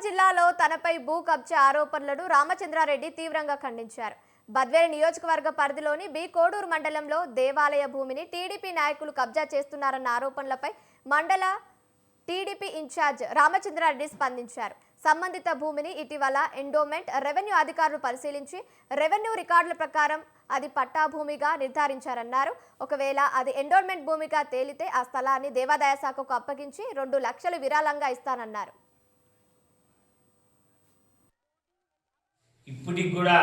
జిల్లాలో తనపై భూ కబ్జా ఆరోపణలను రామచంద్రారెడ్డి తీవ్రంగా ఖండించారు. బద్వేలు నియోజకవర్గ పరిధిలోని బి కోడూరు మండలంలో దేవాలయ భూమిని టీడీపీ నాయకులు కబ్జా చేస్తున్నారన్న ఆరోపణలపై మండల టీడీపీ ఇన్ఛార్జ్ రామచంద్రారెడ్డి స్పందించారు. సంబంధిత భూమిని ఇటీవల ఎండోమెంట్ రెవెన్యూ అధికారులు పరిశీలించి రెవెన్యూ రికార్డుల ప్రకారం అది పట్టా భూమిగా నిర్ధారించారన్నారు. ఒకవేళ అది ఎండోమెంట్ భూమిగా తేలితే ఆ స్థలాన్ని దేవాదాయ శాఖకు అప్పగించి 2 లక్షలు విరాళంగా ఇస్తానన్నారు. ఇప్పటికి కూడా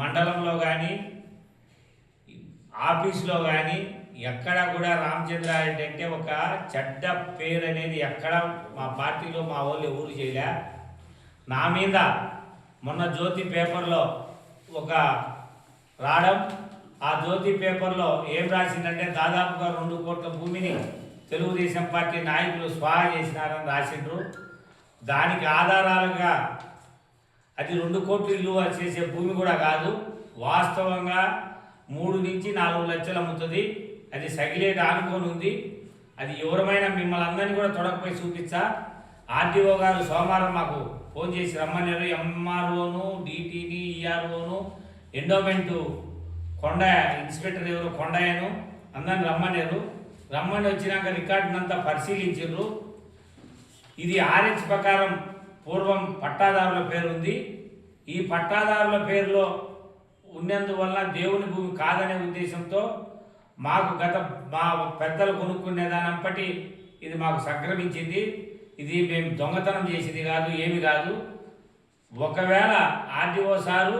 మండలంలో కానీ ఆఫీసులో కానీ ఎక్కడ కూడా రామచంద్రారెడ్డి అంటే ఒక చెడ్డ పేరు అనేది ఎక్కడ మా పార్టీలో మా వాళ్ళు ఎవరు చేయలే. నా మీద మొన్న జ్యోతి పేపర్లో ఒక రావడం, ఆ జ్యోతి పేపర్లో ఏం రాసిందంటే దాదాపుగా 2 కోట్ల భూమిని తెలుగుదేశం పార్టీ నాయకులు స్వాహా చేసినారని రాసిండ్రు. దానికి ఆధారాలుగా అది 2 కోట్లు ఇల్లు చేసే భూమి కూడా కాదు, వాస్తవంగా 3 నుంచి 4 లక్షలు అమ్ముతుంది. అది సగిలేట్ ఆనుకొని ఉంది. అది ఎవరమైనా మిమ్మల్ని అందరినీ కూడా తొడకపోయి చూపించా. ఆర్టీఓ గారు సోమవారం మాకు ఫోన్ చేసి రమ్మన్నారు. ఎంఆర్ఓను, డిటీని, ఈఆర్ఓను, ఎండోమెంటు కొండ ఇన్స్పెక్టర్ ఎవరు కొండయ్యను అందరిని రమ్మన్నారు. రమ్మని వచ్చినాక రికార్డునంతా పరిశీలించారు. ఇది ఆర్హెచ్ ప్రకారం పూర్వం పట్టాదారుల పేరు ఉంది. ఈ పట్టాదారుల పేరులో ఉన్నందువల్ల దేవుని భూమి కాదనే ఉద్దేశంతో మాకు మా పెద్దలు కొనుక్కునే దానంపటి ఇది మాకు సంక్రమించింది. ఇది మేము దొంగతనం చేసింది కాదు, ఏమి కాదు. ఒకవేళ ఆర్టీఓ సారు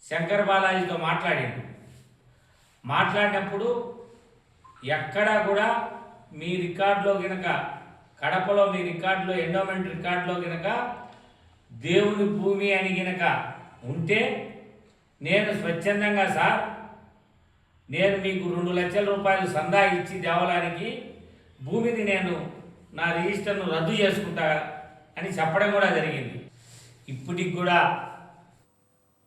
శంకర్ బాలాజీతో మాట్లాడినప్పుడు ఎక్కడా కూడా మీ రికార్డులో కనుక కడపలో మీ రికార్డులో ఎండోమెంట్ రికార్డులో కనుక దేవుని భూమి అని కనుక ఉంటే నేను స్వచ్ఛందంగా సార్ నేను మీకు 2 లక్షల రూపాయలు సందా ఇచ్చి దేవాలయానికి భూమిని నేను నా రిజిస్టర్ను రద్దు చేసుకుంటా అని చెప్పడం కూడా జరిగింది. ఇప్పటికి కూడా